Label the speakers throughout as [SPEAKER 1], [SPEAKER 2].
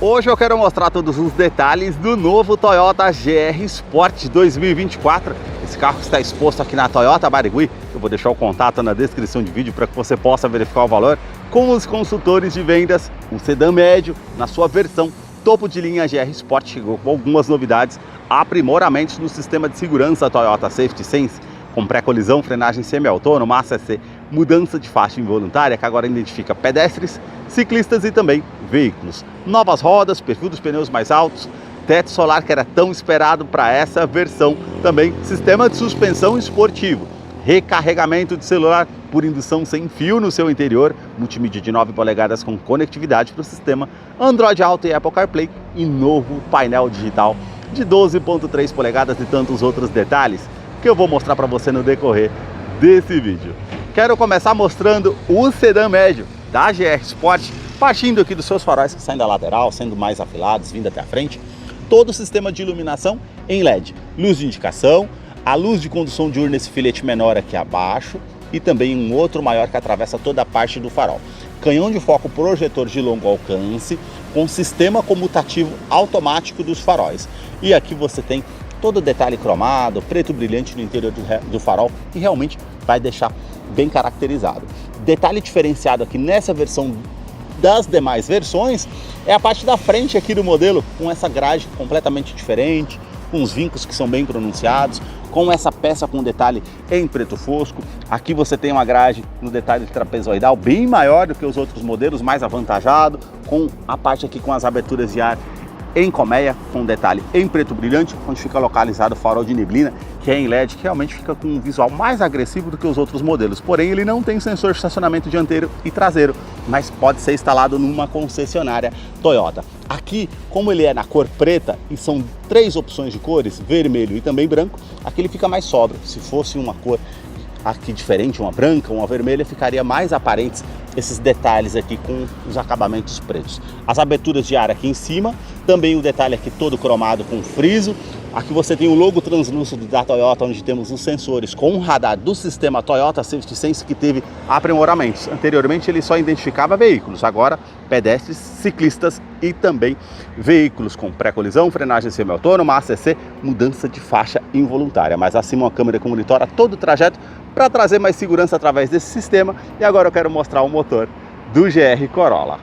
[SPEAKER 1] Hoje eu quero mostrar todos os detalhes do novo Toyota GR Sport 2024. Esse carro está exposto aqui na Toyota Barigui. Eu vou deixar o contato na descrição de vídeo para que você possa verificar o valor com os consultores de vendas. Um sedã médio na sua versão topo de linha GR Sport, chegou com algumas novidades, aprimoramentos no sistema de segurança Toyota Safety Sense, com pré-colisão, frenagem semi-autônoma, ACC, mudança de faixa involuntária que agora identifica pedestres, ciclistas e também veículos. Novas rodas, perfil dos pneus mais altos, teto solar que era tão esperado para essa versão, também sistema de suspensão esportivo, recarregamento de celular por indução sem fio no seu interior, multimídia de 9 polegadas com conectividade para o sistema, Android Auto e Apple CarPlay e novo painel digital de 12,3 polegadas e tantos outros detalhes que eu vou mostrar para você no decorrer desse vídeo. Quero começar mostrando o sedã médio da GR Sport, partindo aqui dos seus faróis que saem da lateral, sendo mais afilados, vindo até a frente, todo o sistema de iluminação em LED, luz de indicação, a luz de condução diurna nesse filete menor aqui abaixo e também um outro maior que atravessa toda a parte do farol. Canhão de foco projetor de longo alcance com sistema comutativo automático dos faróis. E aqui você tem todo o detalhe cromado, preto brilhante no interior do farol, que realmente vai deixar bem caracterizado. Detalhe diferenciado aqui nessa versão das demais versões é a parte da frente aqui do modelo, com essa grade completamente diferente, com os vincos que são bem pronunciados, com essa peça com detalhe em preto fosco. Aqui você tem uma grade no detalhe trapezoidal bem maior do que os outros modelos, mais avantajado, com a parte aqui com as aberturas de ar em colmeia, com detalhe em preto brilhante, onde fica localizado o farol de neblina, que é em LED, que realmente fica com um visual mais agressivo do que os outros modelos. Porém, ele não tem sensor de estacionamento dianteiro e traseiro, mas pode ser instalado numa concessionária Toyota. Aqui, como ele é na cor preta e são 3 opções de cores, vermelho e também branco, aqui ele fica mais sóbrio. Se fosse uma cor aqui diferente, uma branca, uma vermelha, ficaria mais aparentes esses detalhes aqui com os acabamentos pretos. As aberturas de ar aqui em cima, também o detalhe aqui todo cromado com friso. Aqui você tem o logo translúcido da Toyota, onde temos os sensores com o radar do sistema Toyota Safety Sense, que teve aprimoramentos. Anteriormente ele só identificava veículos, agora pedestres, ciclistas e também veículos com pré-colisão, frenagem semi-autônoma, ACC, mudança de faixa involuntária. Mas acima uma câmera que monitora todo o trajeto para trazer mais segurança através desse sistema. E agora eu quero mostrar o motor do GR Corolla.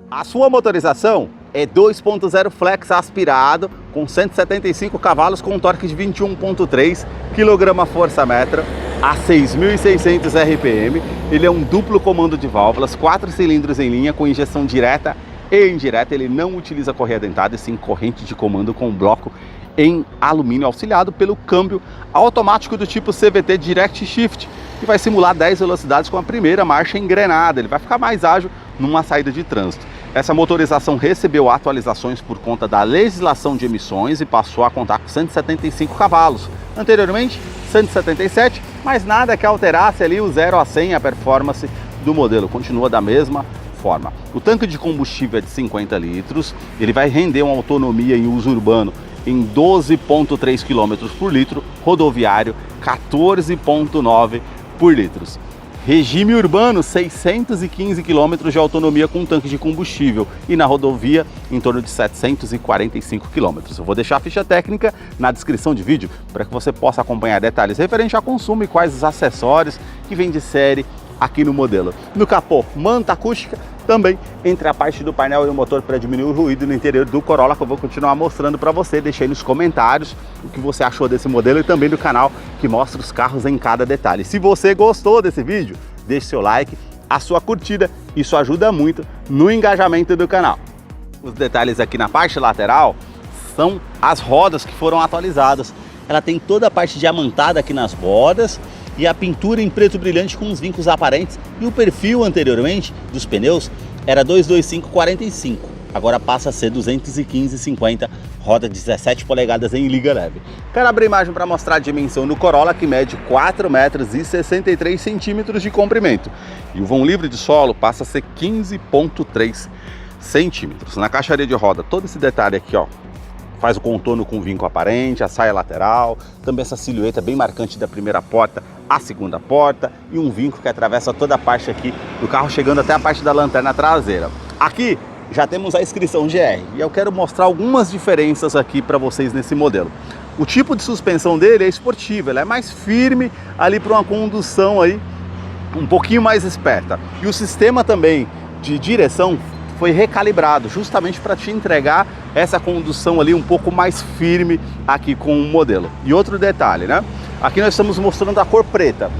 [SPEAKER 1] A sua motorização é 2.0 flex aspirado com 175 cavalos com um torque de 21.3 kgfm a 6.600 RPM. Ele é um duplo comando de válvulas, 4 cilindros em linha com injeção direta e indireta. Ele não utiliza correia dentada e sim corrente de comando com bloco em alumínio, auxiliado pelo câmbio automático do tipo CVT Direct Shift, que vai simular 10 velocidades com a primeira marcha engrenada. Ele vai ficar mais ágil numa saída de trânsito. Essa motorização recebeu atualizações por conta da legislação de emissões e passou a contar com 175 cavalos. Anteriormente, 177, mas nada que alterasse ali o 0 a 100, a performance do modelo continua da mesma forma. O tanque de combustível é de 50 litros, ele vai render uma autonomia em uso urbano em 12,3 km por litro, rodoviário 14,9 por litro. Regime urbano, 615 km de autonomia com tanque de combustível e na rodovia em torno de 745 km. Eu vou deixar a ficha técnica na descrição de vídeo para que você possa acompanhar detalhes referentes a consumo e quais os acessórios que vem de série aqui no modelo. No capô, manta acústica, também entre a parte do painel e o motor para diminuir o ruído no interior do Corolla, que eu vou continuar mostrando para você. Deixei nos comentários o que você achou desse modelo e também do canal que mostra os carros em cada detalhe. Se você gostou desse vídeo, deixe seu like, a sua curtida, isso ajuda muito no engajamento do canal. Os detalhes aqui na parte lateral são as rodas que foram atualizadas. Ela tem toda a parte diamantada aqui nas bordas e a pintura em preto brilhante com os vincos aparentes, e o perfil anteriormente dos pneus era 225/45, agora passa a ser 215/50, roda 17 polegadas em liga leve. Quero abrir a imagem para mostrar a dimensão do Corolla, que mede 4 metros e 63 centímetros de comprimento, e o vão livre de solo passa a ser 15,3 centímetros. Na caixaria de roda, todo esse detalhe aqui, ó, faz o contorno com vinco aparente, a saia lateral, também essa silhueta bem marcante da primeira porta à segunda porta e um vinco que atravessa toda a parte aqui do carro, chegando até a parte da lanterna traseira. Aqui já temos a inscrição GR. E eu quero mostrar algumas diferenças aqui para vocês nesse modelo. O tipo de suspensão dele é esportiva, ela é mais firme ali para uma condução aí um pouquinho mais esperta. E o sistema também de direção foi recalibrado justamente para te entregar essa condução ali um pouco mais firme aqui com o modelo. E outro detalhe, né? Aqui nós estamos mostrando a cor preta.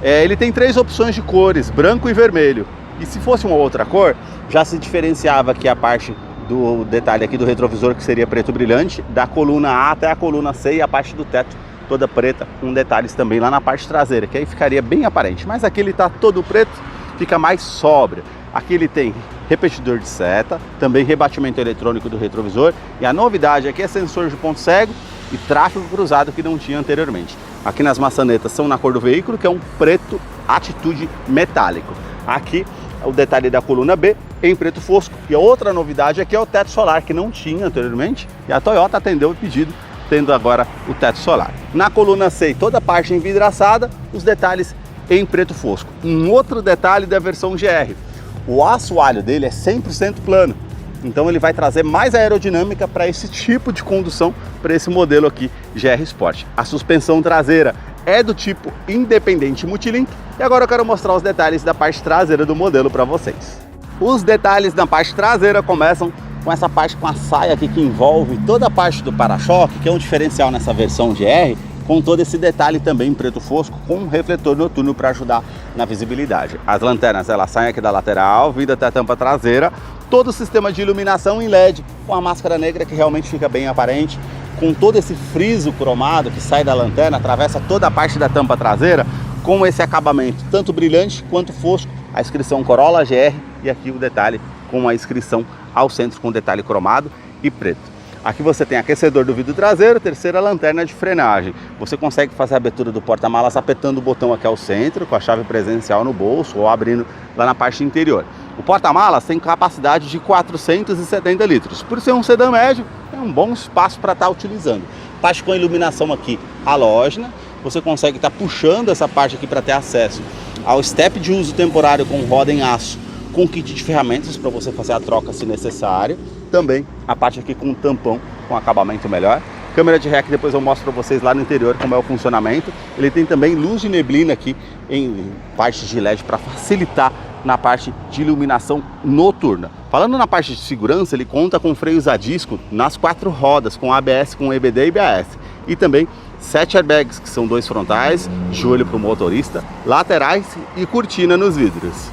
[SPEAKER 1] Ele tem 3 opções de cores, branco e vermelho. E se fosse uma outra cor, já se diferenciava aqui a parte do detalhe aqui do retrovisor, que seria preto brilhante, da coluna A até a coluna C, e a parte do teto toda preta, com detalhes também lá na parte traseira, que aí ficaria bem aparente. Mas aqui ele está todo preto, fica mais sóbrio. Aqui ele tem repetidor de seta, também rebatimento eletrônico do retrovisor, e a novidade aqui é sensor de ponto cego e tráfego cruzado, que não tinha anteriormente. Aqui nas maçanetas são na cor do veículo, que é um preto atitude metálico. Aqui o detalhe da coluna B em preto fosco, e a outra novidade aqui é o teto solar, que não tinha anteriormente, e a Toyota atendeu o pedido, tendo agora o teto solar. Na coluna C, toda a parte envidraçada, os detalhes em preto fosco. Um outro detalhe da versão GR, o assoalho dele é 100% plano, então ele vai trazer mais aerodinâmica para esse tipo de condução, para esse modelo aqui GR Sport. A suspensão traseira é do tipo independente multilink, e agora eu quero mostrar os detalhes da parte traseira do modelo para vocês. Os detalhes da parte traseira começam com essa parte com a saia aqui que envolve toda a parte do para-choque, que é um diferencial nessa versão GR, com todo esse detalhe também em preto fosco, com um refletor noturno para ajudar na visibilidade. As lanternas, elas saem aqui da lateral, vindo até a tampa traseira, todo o sistema de iluminação em LED, com a máscara negra que realmente fica bem aparente, com todo esse friso cromado que sai da lanterna, atravessa toda a parte da tampa traseira, com esse acabamento tanto brilhante quanto fosco, a inscrição Corolla GR, e aqui o detalhe com a inscrição ao centro com detalhe cromado e preto. Aqui você tem aquecedor do vidro traseiro, terceira lanterna de frenagem. Você consegue fazer a abertura do porta-malas apertando o botão aqui ao centro, com a chave presencial no bolso, ou abrindo lá na parte interior. O porta-malas tem capacidade de 470 litros. Por ser um sedã médio, é um bom espaço para estar utilizando. Parte com iluminação aqui halógena, você consegue estar puxando essa parte aqui para ter acesso ao step de uso temporário com roda em aço, com kit de ferramentas para você fazer a troca se necessário. Também a parte aqui com tampão, com acabamento melhor. Câmera de ré que depois eu mostro para vocês lá no interior como é o funcionamento. Ele tem também luz de neblina aqui em parte de LED para facilitar na parte de iluminação noturna. Falando na parte de segurança, ele conta com freios a disco nas 4 rodas, com ABS, com EBD e BAS. E também 7 airbags, que são 2 frontais, joelho para o motorista, laterais e cortina nos vidros.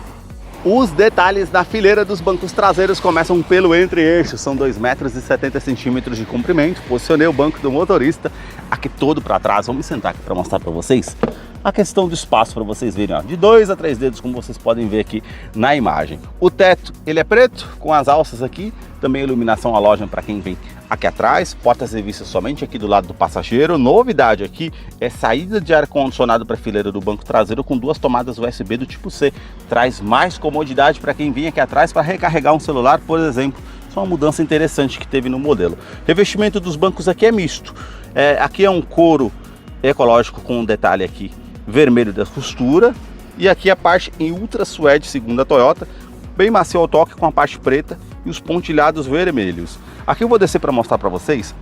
[SPEAKER 1] Os detalhes da fileira dos bancos traseiros começam pelo entre-eixo, são 2,70 metros de comprimento. Posicionei o banco do motorista aqui todo para trás. Vamos sentar aqui para mostrar para vocês a questão do espaço, para vocês verem, ó, de 2 a 3 dedos, como vocês podem ver aqui na imagem. O teto, ele é preto, com as alças aqui, também iluminação halógena para quem vem aqui atrás, portas-revistas somente aqui do lado do passageiro. Novidade aqui é saída de ar-condicionado para a fileira do banco traseiro com 2 tomadas USB do tipo C. Traz mais comodidade para quem vem aqui atrás para recarregar um celular, por exemplo. Isso é uma mudança interessante que teve no modelo. Revestimento dos bancos aqui é misto. Aqui é um couro ecológico com um detalhe aqui vermelho da costura, e aqui a parte em ultra suede, segundo a Toyota, bem macio ao toque, com a parte preta e os pontilhados vermelhos. Aqui eu vou descer para mostrar para vocês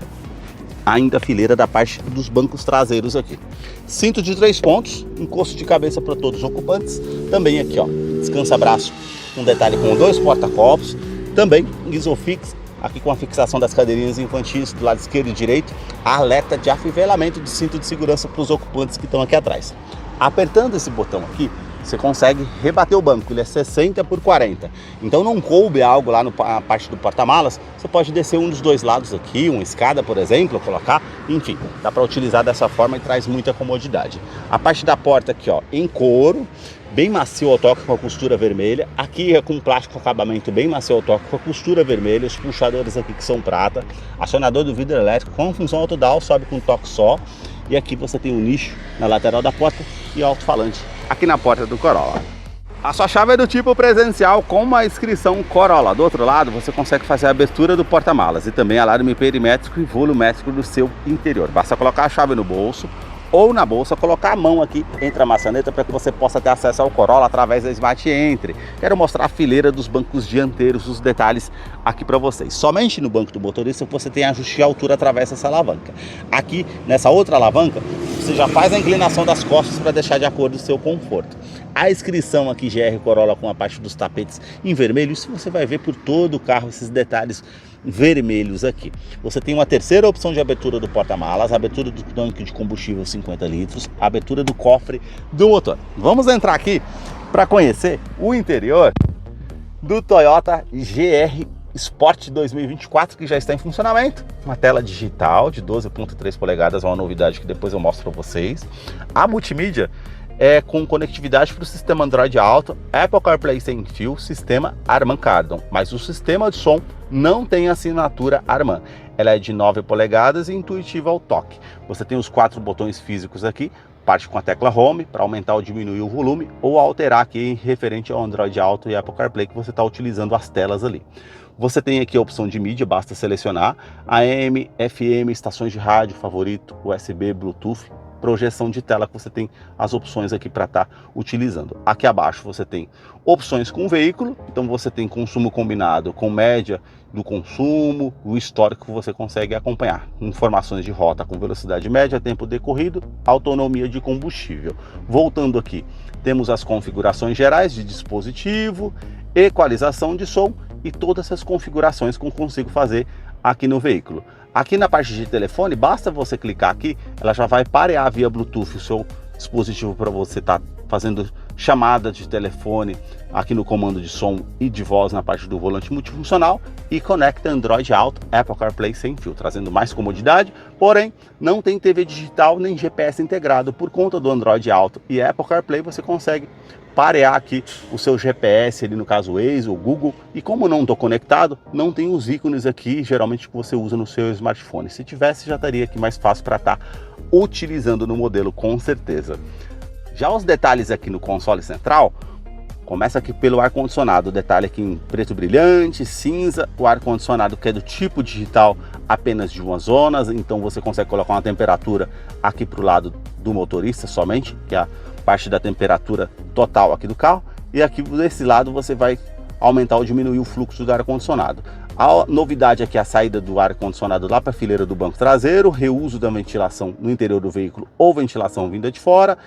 [SPEAKER 1] ainda a fileira da parte dos bancos traseiros aqui. Cinto de 3 pontos, encosto de cabeça para todos os ocupantes. Também aqui, ó, descansa-braço, um detalhe com 2 porta-copos. Também Isofix, aqui com a fixação das cadeirinhas infantis do lado esquerdo e direito. Alerta de afivelamento de cinto de segurança para os ocupantes que estão aqui atrás. Apertando esse botão aqui, você consegue rebater o banco, ele é 60 por 40. Então não coube algo lá na parte do porta-malas, você pode descer um dos 2 lados aqui, uma escada, por exemplo, colocar, enfim, dá para utilizar dessa forma e traz muita comodidade. A parte da porta aqui, ó, em couro, bem macio ao toque com a costura vermelha. Aqui é com plástico acabamento bem macio ao toque com a costura vermelha. Os puxadores aqui que são prata. Acionador do vidro elétrico com função autodial, sobe com um toque só. E aqui você tem um nicho na lateral da porta e alto-falante aqui na porta do Corolla. A sua chave é do tipo presencial com uma inscrição Corolla. Do outro lado você consegue fazer a abertura do porta-malas e também alarme perimétrico e volumétrico do seu interior. Basta colocar a chave no bolso, ou na bolsa, colocar a mão aqui entre a maçaneta para que você possa ter acesso ao Corolla através da Smart Entry. Quero mostrar a fileira dos bancos dianteiros, os detalhes aqui para vocês. Somente no banco do motorista você tem ajuste de altura através dessa alavanca. Aqui nessa outra alavanca você já faz a inclinação das costas para deixar de acordo com o seu conforto. A inscrição aqui GR Corolla com a parte dos tapetes em vermelho, isso você vai ver por todo o carro, esses detalhes vermelhos aqui. Você tem uma terceira opção de abertura do porta-malas, abertura do tanque de combustível 50 litros, abertura do cofre do motor. Vamos entrar aqui para conhecer o interior do Toyota GR Sport 2024, que já está em funcionamento. Uma tela digital de 12,3 polegadas, uma novidade que depois eu mostro para vocês. A multimídia é com conectividade para o sistema Android Auto, Apple CarPlay sem fio, sistema Harman Kardon, mas o sistema de som não tem assinatura Harman. Ela é de 9 polegadas e intuitiva ao toque. Você tem os 4 botões físicos aqui, parte com a tecla Home para aumentar ou diminuir o volume ou alterar aqui referente ao Android Auto e Apple CarPlay que você está utilizando as telas ali. Você tem aqui a opção de mídia, basta selecionar AM, FM, estações de rádio, favorito, USB, Bluetooth, projeção de tela, que você tem as opções aqui para estar utilizando. Aqui abaixo você tem opções com o veículo, então você tem consumo combinado com média do consumo, o histórico que você consegue acompanhar, informações de rota com velocidade média, tempo decorrido, autonomia de combustível. Voltando aqui, temos as configurações gerais de dispositivo, equalização de som e todas essas configurações que eu consigo fazer aqui no veículo. Aqui na parte de telefone, basta você clicar aqui, ela já vai parear via Bluetooth o seu dispositivo para você estar fazendo chamada de telefone aqui no comando de som e de voz na parte do volante multifuncional e conecta Android Auto, Apple CarPlay sem fio, trazendo mais comodidade, porém não tem TV digital nem GPS integrado. Por conta do Android Auto e Apple CarPlay você consegue parear aqui o seu GPS, ali no caso Waze ou Google, e como não estou conectado, não tem os ícones aqui, geralmente que você usa no seu smartphone. Se tivesse, já estaria aqui mais fácil para estar utilizando no modelo, com certeza. Já os detalhes aqui no console central, começa aqui pelo ar-condicionado, o detalhe aqui em preto brilhante, cinza, o ar-condicionado que é do tipo digital apenas de uma zona, então você consegue colocar uma temperatura aqui para o lado do motorista somente, que é a parte da temperatura total aqui do carro, e aqui desse lado você vai aumentar ou diminuir o fluxo do ar-condicionado. A novidade aqui é a saída do ar-condicionado lá para a fileira do banco traseiro, reuso da ventilação no interior do veículo ou ventilação vinda de fora,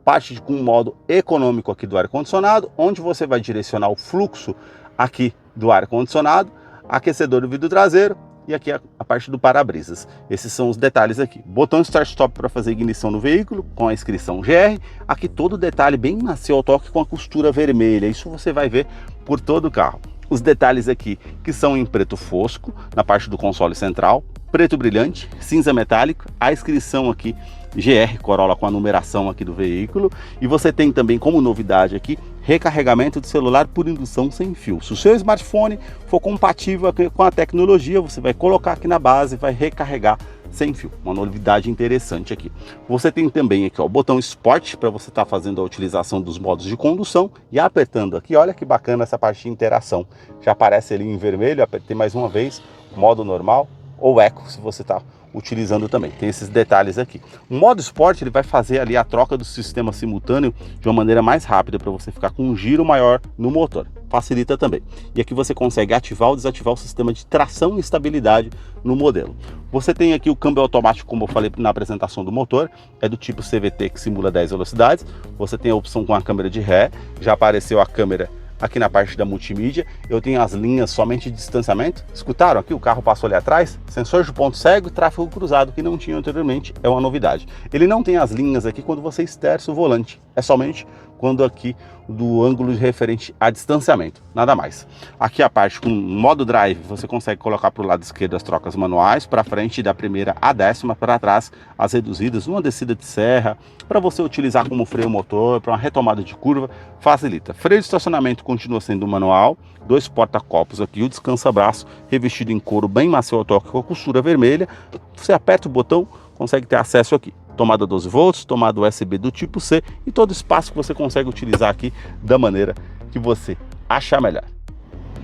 [SPEAKER 1] parte com um modo econômico aqui do ar-condicionado, onde você vai direcionar o fluxo aqui do ar-condicionado, aquecedor do vidro traseiro e aqui a parte do para-brisas. Esses são os detalhes aqui. Botão Start-Stop para fazer ignição no veículo, com a inscrição GR. Aqui todo o detalhe bem macio ao toque com a costura vermelha. Isso você vai ver por todo o carro. Os detalhes aqui que são em preto fosco, na parte do console central, preto brilhante, cinza metálico, a inscrição aqui GR Corolla com a numeração aqui do veículo, e você tem também como novidade aqui recarregamento de celular por indução sem fio. Se o seu smartphone for compatível com a tecnologia, você vai colocar aqui na base e vai recarregar sem fio, uma novidade interessante aqui. Você tem também aqui ó, o botão Sport para você estar fazendo a utilização dos modos de condução, e apertando aqui, olha que bacana essa parte de interação, já aparece ali em vermelho, apertei mais uma vez, modo normal ou eco, se você está utilizando também, tem esses detalhes aqui. O modo Sport ele vai fazer ali a troca do sistema simultâneo de uma maneira mais rápida para você ficar com um giro maior no motor, facilita também. E aqui você consegue ativar ou desativar o sistema de tração e estabilidade no modelo. Você tem aqui o câmbio automático, como eu falei na apresentação do motor, é do tipo CVT que simula 10 velocidades. Você tem a opção com a câmera de ré, já apareceu a câmera aqui na parte da multimídia. Eu tenho as linhas somente de distanciamento. Escutaram aqui? O carro passou ali atrás. Sensor de ponto cego e tráfego cruzado, que não tinha anteriormente, é uma novidade. Ele não tem as linhas aqui quando você esterça o volante. É somente quando aqui do ângulo referente a distanciamento, nada mais. Aqui a parte com modo drive, você consegue colocar para o lado esquerdo as trocas manuais, para frente da primeira à 10ª, para trás as reduzidas, uma descida de serra, para você utilizar como freio motor, para uma retomada de curva, facilita. Freio de estacionamento continua sendo manual, 2 porta-copos aqui, o descansa-braço revestido em couro bem macio ao toque com a costura vermelha. Você aperta o botão, consegue ter acesso aqui. Tomada 12 volts, tomada USB do tipo C e todo espaço que você consegue utilizar aqui da maneira que você achar melhor.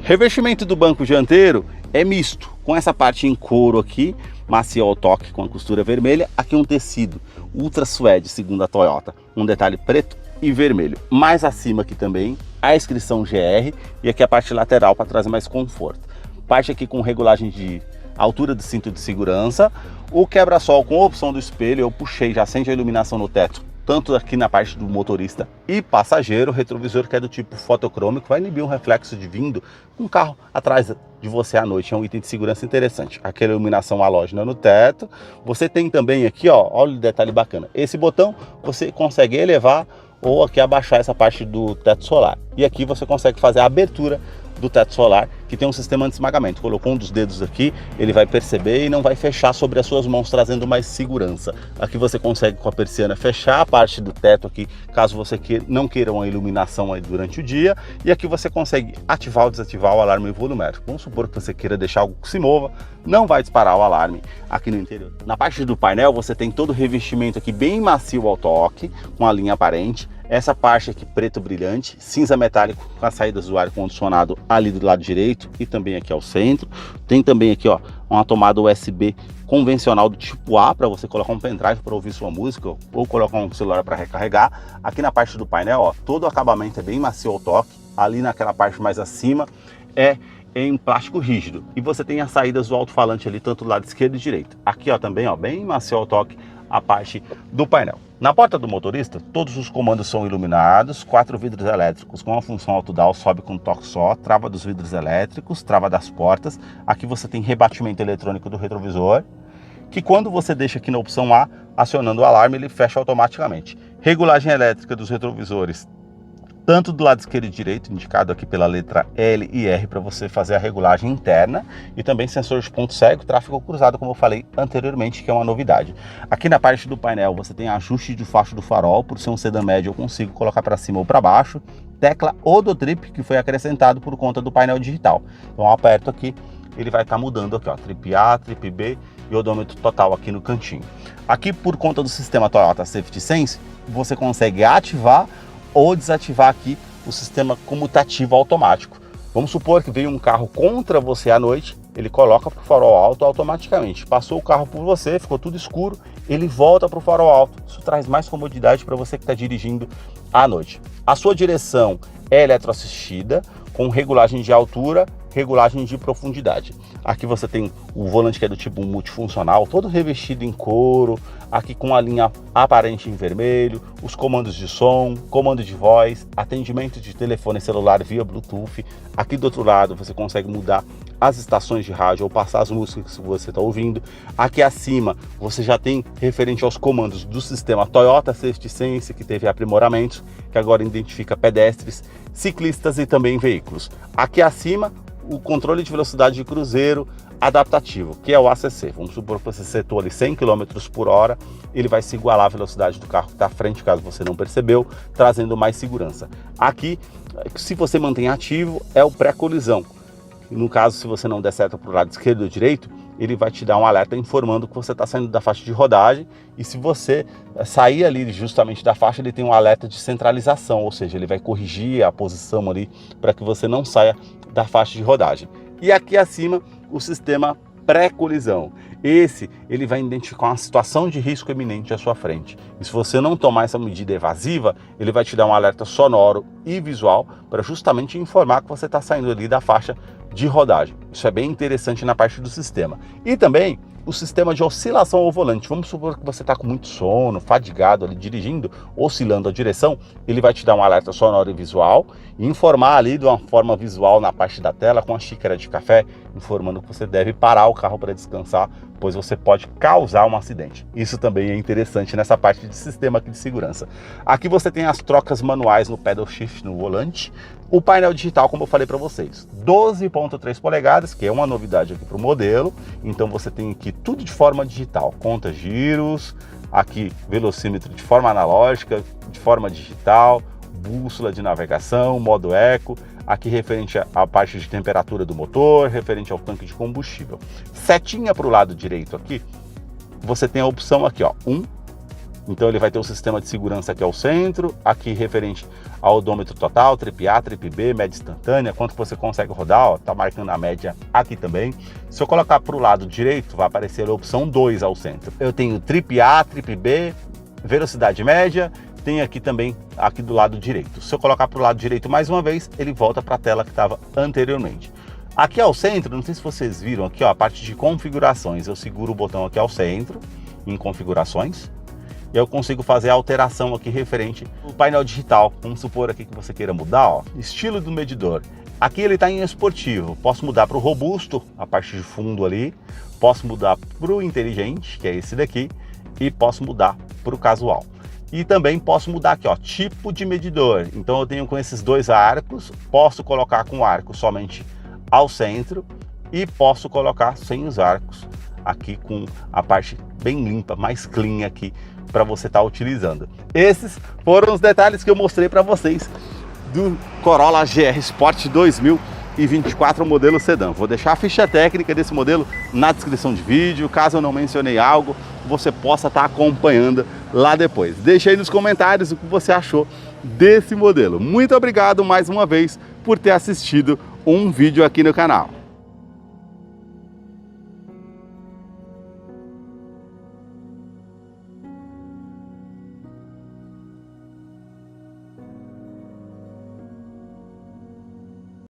[SPEAKER 1] Revestimento do banco dianteiro é misto, com essa parte em couro aqui, macio ao toque com a costura vermelha, aqui um tecido Ultra Suede, segundo a Toyota, um detalhe preto e vermelho. Mais acima aqui também, a inscrição GR e aqui a parte lateral para trazer mais conforto. Parte aqui com regulagem de altura do cinto de segurança, o quebra-sol com a opção do espelho, eu puxei, já acende a iluminação no teto, tanto aqui na parte do motorista e passageiro, retrovisor que é do tipo fotocrômico, vai inibir um reflexo de vindo um carro atrás de você à noite, é um item de segurança interessante. Aquela iluminação halógena no teto, você tem também aqui, ó, olha o detalhe bacana, esse botão você consegue elevar ou aqui abaixar essa parte do teto solar, e aqui você consegue fazer a abertura do teto solar, que tem um sistema anti-esmagamento. Colocou um dos dedos aqui, ele vai perceber e não vai fechar sobre as suas mãos, trazendo mais segurança. Aqui você consegue com a persiana fechar a parte do teto aqui, caso você não queira uma iluminação aí durante o dia, e aqui você consegue ativar ou desativar o alarme volumétrico. Vamos supor que você queira deixar algo que se mova, não vai disparar o alarme aqui no interior. Na parte do painel você tem todo o revestimento aqui bem macio ao toque, com a linha aparente. Essa parte aqui preto brilhante, cinza metálico com as saídas do ar condicionado ali do lado direito e também aqui ao centro. Tem também aqui, ó, uma tomada USB convencional do tipo A para você colocar um pendrive para ouvir sua música ou colocar um celular para recarregar. Aqui na parte do painel, ó, todo o acabamento é bem macio ao toque. Ali naquela parte mais acima é em plástico rígido. E você tem as saídas do alto-falante ali, tanto do lado esquerdo e direito. Aqui, ó, também, ó, bem macio ao toque a parte do painel. Na porta do motorista, todos os comandos são iluminados, 4 vidros elétricos com a função autodial, sobe com um toque só, trava dos vidros elétricos, trava das portas. Aqui você tem rebatimento eletrônico do retrovisor, que quando você deixa aqui na opção A, acionando o alarme, ele fecha automaticamente. Regulagem elétrica dos retrovisores, tanto do lado esquerdo e direito, indicado aqui pela letra L e R para você fazer a regulagem interna, e também sensor de ponto cego, tráfego cruzado, como eu falei anteriormente, que é uma novidade. Aqui na parte do painel você tem ajuste de faixa do farol, por ser um sedã médio eu consigo colocar para cima ou para baixo, tecla Odotrip, que foi acrescentado por conta do painel digital. Então eu aperto aqui, ele vai estar mudando aqui, ó, trip A, trip B e odômetro total aqui no cantinho. Aqui por conta do sistema Toyota Safety Sense, você consegue ativar ou desativar aqui o sistema comutativo automático. Vamos supor que veio um carro contra você à noite, ele coloca para o farol alto automaticamente. Passou o carro por você, ficou tudo escuro, ele volta para o farol alto. Isso traz mais comodidade para você que está dirigindo à noite. A sua direção é eletroassistida, com regulagem de altura, regulagem de profundidade. Aqui você tem o volante que é do tipo multifuncional, todo revestido em couro, aqui com a linha aparente em vermelho, os comandos de som, comando de voz, atendimento de telefone celular via Bluetooth. Aqui do outro lado você consegue mudar as estações de rádio ou passar as músicas que você está ouvindo. Aqui acima você já tem referente aos comandos do sistema Toyota Safety Sense, que teve aprimoramentos, que agora identifica pedestres, ciclistas e também veículos. Aqui acima o controle de velocidade de cruzeiro adaptativo, que é o ACC. Vamos supor que você setou ali 100 km por hora, ele vai se igualar à velocidade do carro que está à frente, caso você não percebeu, trazendo mais segurança. Aqui, se você mantém ativo, é o pré-colisão. No caso, se você não der seta para o lado esquerdo ou direito, ele vai te dar um alerta informando que você está saindo da faixa de rodagem, e se você sair ali justamente da faixa, ele tem um alerta de centralização, ou seja, ele vai corrigir a posição ali para que você não saia da faixa de rodagem. E aqui acima, o sistema pré-colisão. Ele vai identificar uma situação de risco iminente à sua frente. E se você não tomar essa medida evasiva, ele vai te dar um alerta sonoro e visual para justamente informar que você está saindo ali da faixa de rodagem. Isso é bem interessante na parte do sistema. E também o sistema de oscilação ao volante. Vamos supor que você está com muito sono, fadigado ali dirigindo, oscilando a direção, ele vai te dar um alerta sonoro e visual e informar ali de uma forma visual na parte da tela com a xícara de café, informando que você deve parar o carro para descansar, pois você pode causar um acidente. Isso também é interessante nessa parte de sistema aqui de segurança. Aqui você tem as trocas manuais no pedal shift no volante, o painel digital, como eu falei para vocês, 12,3 polegadas, que é uma novidade aqui para o modelo. Então você tem aqui tudo de forma digital, conta giros, aqui velocímetro de forma analógica, de forma digital, bússola de navegação, modo eco, aqui referente à parte de temperatura do motor, referente ao tanque de combustível. Setinha para o lado direito aqui, você tem a opção aqui, ó, 1, Então ele vai ter o sistema de segurança aqui ao centro, aqui referente ao odômetro total, trip A, trip B, média instantânea, quanto você consegue rodar, ó, tá marcando a média aqui também. Se eu colocar para o lado direito, vai aparecer a opção 2 ao centro. Eu tenho trip A, trip B, velocidade média, tem aqui também, aqui do lado direito. Se eu colocar para o lado direito mais uma vez, ele volta para a tela que estava anteriormente. Aqui ao centro, não sei se vocês viram aqui, ó, a parte de configurações. Eu seguro o botão aqui ao centro, em configurações, e eu consigo fazer a alteração aqui referente ao painel digital. Vamos supor aqui que você queira mudar, ó, estilo do medidor. Aqui ele está em esportivo, posso mudar para o robusto, a parte de fundo ali, posso mudar para o inteligente, que é esse daqui, e posso mudar para o casual. E também posso mudar aqui, ó, tipo de medidor. Então eu tenho com esses dois arcos, posso colocar com o arco somente ao centro e posso colocar sem os arcos aqui com a parte bem limpa, mais clean aqui para você estar utilizando. Esses foram os detalhes que eu mostrei para vocês do Corolla GR Sport 2024 modelo sedã. Vou deixar a ficha técnica desse modelo na descrição de vídeo, caso eu não mencionei algo, você possa estar acompanhando lá depois. Deixe aí nos comentários o que você achou desse modelo. Muito obrigado mais uma vez por ter assistido um vídeo aqui no canal.